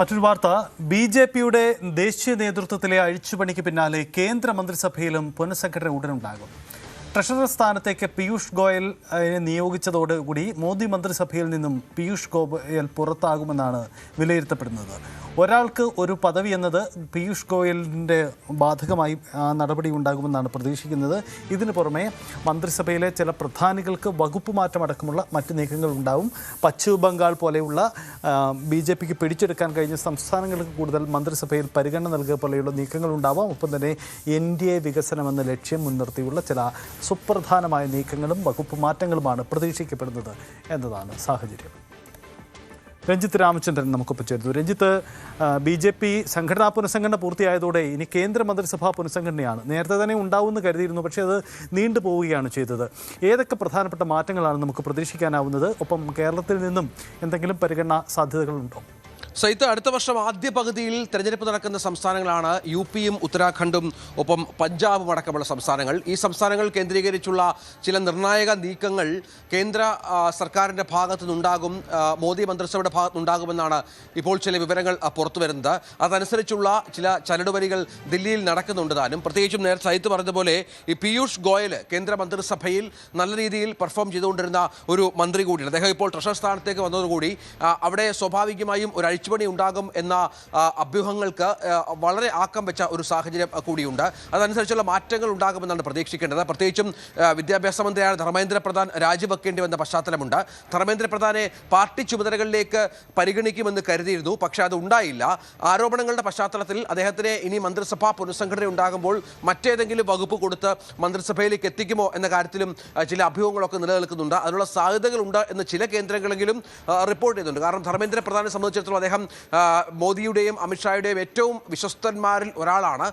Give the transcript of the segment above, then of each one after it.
മറ്റൊരു വാർത്ത, ബി.ജെ.പിയുടെ ദേശീയ നേതൃത്വത്തിലെ അഴിച്ചുപണിക്ക് പിന്നാലെ കേന്ദ്ര മന്ത്രിസഭയിലും പുനഃസംഘടന ഉടനുണ്ടാകും. ട്രഷറർ സ്ഥാനത്തേക്ക് പീയൂഷ് ഗോയൽ നിയോഗിച്ചതോടുകൂടി മോദി മന്ത്രിസഭയിൽ നിന്നും പീയൂഷ് ഗോയൽ പുറത്താകുമെന്നാണ് വിലയിരുത്തപ്പെടുന്നത്. ഒരാൾക്ക് ഒരു പദവി എന്നത് പീയൂഷ് ഗോയലിൻ്റെ ബാധകമായി നടപടി ഉണ്ടാകുമെന്നാണ് പ്രതീക്ഷിക്കുന്നത്. ഇതിനു പുറമെ മന്ത്രിസഭയിലെ ചില പ്രധാനികൾക്ക് വകുപ്പ് മാറ്റമടക്കമുള്ള മറ്റ് നീക്കങ്ങൾ ഉണ്ടാവും. പശ്ചിമ ബംഗാൾ പോലെയുള്ള ബി.ജെ.പിക്ക് പിടിച്ചെടുക്കാൻ കഴിഞ്ഞ സംസ്ഥാനങ്ങൾക്ക് കൂടുതൽ മന്ത്രിസഭയിൽ പരിഗണന നൽകുക പോലെയുള്ള നീക്കങ്ങൾ ഉണ്ടാവാം. ഒപ്പം തന്നെ NDA വികസനമെന്ന ലക്ഷ്യം മുൻനിർത്തിയുള്ള ചില സുപ്രധാനമായ നീക്കങ്ങളും വകുപ്പ് മാറ്റങ്ങളുമാണ് പ്രതീക്ഷിക്കപ്പെടുന്നത് എന്നതാണ് സാഹചര്യം. രഞ്ജിത്ത് രാമചന്ദ്രൻ നമുക്കൊപ്പം ചേരുന്നു. രഞ്ജിത്ത്, ബി.ജെ.പി സംഘടനാ പുനഃസംഘടന പൂർത്തിയായതോടെ ഇനി കേന്ദ്ര മന്ത്രിസഭാ പുനഃസംഘടനയാണ്. നേരത്തെ തന്നെ ഉണ്ടാവുമെന്ന് കരുതിയിരുന്നു, പക്ഷേ അത് നീണ്ടുപോവുകയാണ് ചെയ്തത്. ഏതൊക്കെ പ്രധാനപ്പെട്ട മാറ്റങ്ങളാണ് നമുക്ക് പ്രതീക്ഷിക്കാനാവുന്നത്? ഒപ്പം കേരളത്തിൽ നിന്നും എന്തെങ്കിലും പരിഗണനാ സാധ്യതകളുണ്ടോ? സൈത്ത്, അടുത്ത വർഷം ആദ്യ പകുതിയിൽ തെരഞ്ഞെടുപ്പ് നടക്കുന്ന സംസ്ഥാനങ്ങളാണ് UP-യും ഉത്തരാഖണ്ഡും ഒപ്പം പഞ്ചാബും അടക്കമുള്ള സംസ്ഥാനങ്ങൾ. ഈ സംസ്ഥാനങ്ങൾ കേന്ദ്രീകരിച്ചുള്ള ചില നിർണായക നീക്കങ്ങൾ കേന്ദ്ര സർക്കാരിൻ്റെ ഭാഗത്തു നിന്നുണ്ടാകും, മോദി മന്ത്രിസഭയുടെ ഭാഗത്തു നിന്നുണ്ടാകുമെന്നാണ് ഇപ്പോൾ ചില വിവരങ്ങൾ പുറത്തു വരുന്നത്. അതനുസരിച്ചുള്ള ചില ചരടുവലികൾ ദില്ലിയിൽ നടക്കുന്നുണ്ട് താനും. പ്രത്യേകിച്ചും നേരത്തെ സൈത്ത് പറഞ്ഞതുപോലെ ഈ പീയൂഷ് ഗോയൽ കേന്ദ്ര മന്ത്രിസഭയിൽ നല്ല രീതിയിൽ പെർഫോം ചെയ്തുകൊണ്ടിരുന്ന ഒരു മന്ത്രി കൂടിയാണ്. അദ്ദേഹം ഇപ്പോൾ ട്രഷറർ സ്ഥാനത്തേക്ക് വന്നതോടുകൂടി അവിടെ സ്വാഭാവികമായും ഒരു അഴിച്ചുപണി ഉണ്ടാകും എന്ന അഭ്യൂഹങ്ങൾക്ക് വളരെ ആക്കം വെച്ച ഒരു സാഹചര്യം കൂടിയുണ്ട്. അതനുസരിച്ചുള്ള മാറ്റങ്ങൾ ഉണ്ടാകുമെന്നാണ് പ്രതീക്ഷിക്കേണ്ടത്. പ്രത്യേകിച്ചും വിദ്യാഭ്യാസ മന്ത്രിയായ ധർമ്മേന്ദ്ര പ്രധാൻ രാജിവെക്കേണ്ടി വന്ന പശ്ചാത്തലമുണ്ട്. ധർമ്മേന്ദ്ര പ്രധാനെ പാർട്ടി ചുമതലകളിലേക്ക് പരിഗണിക്കുമെന്ന് കരുതിയിരുന്നു, പക്ഷേ അത് ഉണ്ടായില്ല. ആരോപണങ്ങളുടെ പശ്ചാത്തലത്തിൽ അദ്ദേഹത്തിന് ഇനി മന്ത്രിസഭാ പുനഃസംഘടന ഉണ്ടാകുമ്പോൾ മറ്റേതെങ്കിലും വകുപ്പ് കൊടുത്ത് മന്ത്രിസഭയിലേക്ക് എത്തിക്കുമോ എന്ന കാര്യത്തിലും ചില അഭ്യൂഹങ്ങളൊക്കെ നിലനിൽക്കുന്നുണ്ട്. അതിനുള്ള സാധ്യതകളുണ്ട് എന്ന് ചില കേന്ദ്രങ്ങളെങ്കിലും റിപ്പോർട്ട് ചെയ്യുന്നുണ്ട്. കാരണം ധർമ്മേന്ദ്ര പ്രധാനെ സംബന്ധിച്ചിടത്തോളം അദ്ദേഹം മോദിയുടെയും അമിത്ഷായുടെയും ഏറ്റവും വിശ്വസ്തന്മാരിൽ ഒരാളാണ്.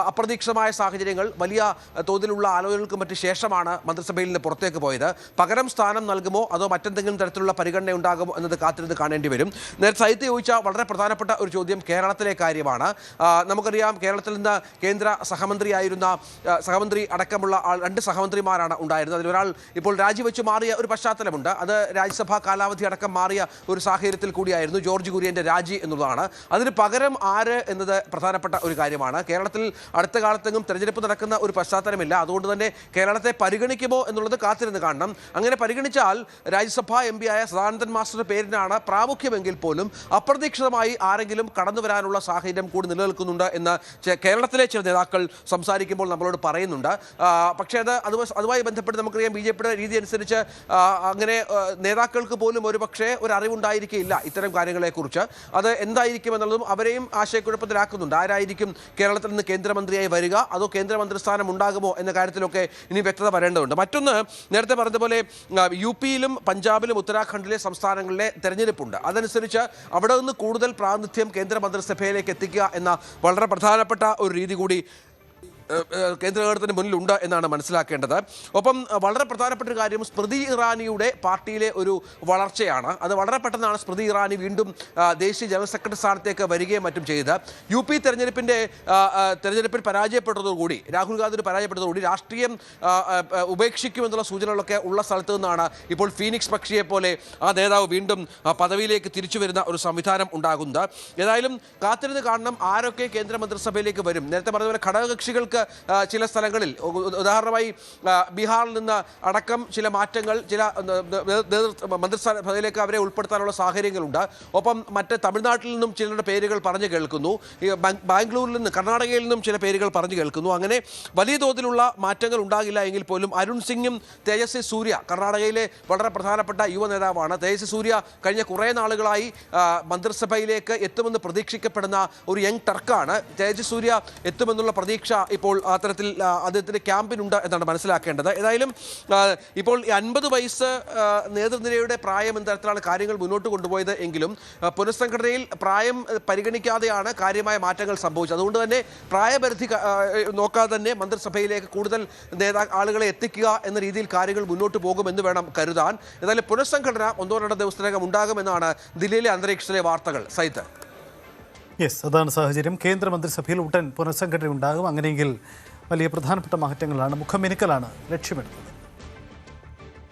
അപ്രതീക്ഷിതമായ സാഹചര്യങ്ങൾ, വലിയ തോതിലുള്ള ആലോചനകൾക്ക് മറ്റ് ശേഷമാണ് മന്ത്രിസഭയിൽ നിന്ന് പുറത്തേക്ക് പോയത്. പകരം സ്ഥാനം നൽകുമോ അതോ മറ്റെന്തെങ്കിലും തരത്തിലുള്ള പരിഗണന ഉണ്ടാകുമോ എന്നത് കാത്തിരുന്ന് കാണേണ്ടി വരും. നേരത്തെ സൈത്ത് ചോദിച്ച വളരെ പ്രധാനപ്പെട്ട ഒരു ചോദ്യം കേരളത്തിലെ കാര്യമാണ്. നമുക്കറിയാം, കേരളത്തിൽ നിന്ന് കേന്ദ്ര സഹമന്ത്രി അടക്കമുള്ള രണ്ട് സഹമന്ത്രിമാരാണ് ഉണ്ടായിരുന്നത്. അതിലൊരാൾ ഇപ്പോൾ രാജിവെച്ച് മാറിയ ഒരു പശ്ചാത്തലമുണ്ട്. അത് രാജ്യസഭാ കാലാവധി അടക്കം മാറിയ ഒരു സാഹചര്യത്തിൽ കൂടിയായിരുന്നു ജോർജ് കുര്യൻ്റെ രാജി എന്നുള്ളതാണ്. അതിന് പകരം ആര് എന്നത് പ്രധാനപ്പെട്ട ഒരു കാര്യമാണ്. കേരളത്തിൽ അടുത്ത കാലത്തെങ്ങും തെരഞ്ഞെടുപ്പ് നടക്കുന്ന ഒരു പശ്ചാത്തലമില്ല. അതുകൊണ്ട് തന്നെ കേരളത്തെ പരിഗണിക്കുമോ എന്നുള്ളത് കാത്തിരുന്ന് കാണണം. അങ്ങനെ പരിഗണിച്ചാൽ രാജ്യസഭാ MP ആയ സദാനന്ദൻ മാസ്റ്ററുടെ പേരിനാണ് പ്രാമുഖ്യമെങ്കിൽ പോലും അപ്രതീക്ഷിതമായി ആരെങ്കിലും കടന്നു വരാനുള്ള സാഹചര്യം കൂടി നിലനിൽക്കുന്നുണ്ട് എന്ന് കേരളത്തിലെ ചില നേതാക്കൾ സംസാരിക്കുമ്പോൾ നമ്മളോട് പറയുന്നുണ്ട്. പക്ഷേ അതുമായി ബന്ധപ്പെട്ട് നമുക്കറിയാം, BJPയുടെ രീതി അനുസരിച്ച് അങ്ങനെ നേതാക്കൾക്ക് പോലും ഒരുപക്ഷെ ഒരു അറിവുണ്ടായിരിക്കില്ല ഇത്തരം കാര്യങ്ങളെക്കുറിച്ച്. അത് എന്തായിരിക്കും എന്നുള്ളതും അവരെയും ആശയക്കുഴപ്പത്തിലാക്കുന്നുണ്ട്. ആരായിരിക്കും കേരളത്തിൽ നിന്ന് കേന്ദ്രമന്ത്രിയായി വരിക, അതോ കേന്ദ്രമന്ത്രിസ്ഥാനം ഉണ്ടാകുമോ എന്ന കാര്യത്തിലൊക്കെ ഇനി വ്യക്തത വരേണ്ടതുണ്ട്. മറ്റൊന്ന്, നേരത്തെ പറഞ്ഞതുപോലെ UP-യിലും പഞ്ചാബിലും ഉത്തരാഖണ്ഡിലെ സംസ്ഥാനങ്ങളിലെ തെരഞ്ഞെടുപ്പുണ്ട്. അതനുസരിച്ച് അവിടെ നിന്ന് കൂടുതൽ പ്രാതിനിധ്യം കേന്ദ്രമന്ത്രിസഭയിലേക്ക് എത്തിക്കുക എന്ന വളരെ പ്രധാനപ്പെട്ട ഒരു രീതി കൂടി കേന്ദ്ര ഗവൺമെൻറ്റിന് മുന്നിലുണ്ട് എന്നാണ് മനസ്സിലാക്കേണ്ടത്. ഒപ്പം വളരെ പ്രധാനപ്പെട്ട ഒരു കാര്യം സ്മൃതി ഇറാനിയുടെ പാർട്ടിയിലെ ഒരു വളർച്ചയാണ്. അത് വളരെ പെട്ടെന്നാണ് സ്മൃതി ഇറാനി വീണ്ടും ദേശീയ ജനറൽ സെക്രട്ടറി സ്ഥാനത്തേക്ക് വരികയും മറ്റും ചെയ്ത്. UP തെരഞ്ഞെടുപ്പിൽ പരാജയപ്പെട്ടതോടുകൂടി, രാഹുൽ ഗാന്ധി പരാജയപ്പെട്ടതോടുകൂടി രാഷ്ട്രീയം ഉപേക്ഷിക്കുമെന്നുള്ള സൂചനകളൊക്കെ ഉള്ള സ്ഥലത്ത് നിന്നാണ് ഇപ്പോൾ ഫീനിക്സ് പക്ഷിയെ പോലെ ആ നേതാവ് വീണ്ടും പദവിയിലേക്ക് തിരിച്ചു വരുന്ന ഒരു സംവിധാനം ഉണ്ടാകുന്നത്. ഏതായാലും കാത്തിരുന്ന് കാണണം ആരൊക്കെ കേന്ദ്രമന്ത്രിസഭയിലേക്ക് വരും. നേരത്തെ പറഞ്ഞതുപോലെ ഘടകകക്ഷികൾക്ക് ചില സ്ഥലങ്ങളിൽ, ഉദാഹരണമായി ബീഹാറിൽ നിന്ന് അടക്കം ചില മാറ്റങ്ങൾ, ചില മന്ത്രിസഭയിലേക്ക് അവരെ ഉൾപ്പെടുത്താനുള്ള സാഹചര്യങ്ങളുണ്ട്. ഒപ്പം മറ്റ് തമിഴ്നാട്ടിൽ നിന്നും ചിലരുടെ പേരുകൾ പറഞ്ഞു കേൾക്കുന്നു. ബാംഗ്ലൂരിൽ നിന്ന്, കർണാടകയിൽ നിന്നും ചില പേരുകൾ പറഞ്ഞു കേൾക്കുന്നു. അങ്ങനെ വലിയ തോതിലുള്ള മാറ്റങ്ങൾ ഉണ്ടാകില്ല എങ്കിൽ പോലും അരുൺ സിംഗും തേജസ്വി സൂര്യ, കർണാടകയിലെ വളരെ പ്രധാനപ്പെട്ട യുവ നേതാവാണ്. തേജസ്വി സൂര്യ കഴിഞ്ഞ കുറേ നാളുകളായി മന്ത്രിസഭയിലേക്ക് എത്തുമെന്ന് പ്രതീക്ഷിക്കപ്പെടുന്ന ഒരു യങ് ടർക്കാണ്. തേജസ്വി സൂര്യ എത്തുമെന്നുള്ള പ്രതീക്ഷ ഇപ്പോൾ അത്തരത്തിൽ അദ്ദേഹത്തിൻ്റെ ക്യാമ്പിനുണ്ട് എന്നാണ് മനസ്സിലാക്കേണ്ടത്. ഏതായാലും ഇപ്പോൾ 50 വയസ്സ് നേതൃനിരയുടെ പ്രായം എന്ന തരത്തിലാണ് കാര്യങ്ങൾ മുന്നോട്ട് കൊണ്ടുപോയത് എങ്കിലും പുനഃസംഘടനയിൽ പ്രായം പരിഗണിക്കാതെയാണ് കാര്യമായ മാറ്റങ്ങൾ സംഭവിച്ചത്. അതുകൊണ്ട് തന്നെ പ്രായപരിധി നോക്കാതെ തന്നെ മന്ത്രിസഭയിലേക്ക് കൂടുതൽ ആളുകളെ എത്തിക്കുക എന്ന രീതിയിൽ കാര്യങ്ങൾ മുന്നോട്ട് പോകുമെന്ന് വേണം കരുതാൻ. ഏതായാലും പുനഃസംഘടന 1-2 ദിവസത്തിനകം ഉണ്ടാകുമെന്നാണ് ദില്ലിയിലെ അന്തരീക്ഷത്തിലെ വാർത്തകൾ. സൈത്ത്, അതാണ് സാഹചര്യം. കേന്ദ്രമന്ത്രിസഭയിൽ ഉടൻ പുനഃസംഘടന ഉണ്ടാകും. അങ്ങനെയെങ്കിൽ വലിയ പ്രധാനപ്പെട്ട മാറ്റങ്ങളാണ്, മുഖമിനുക്കലാണ് ലക്ഷ്യമിടുന്നത്.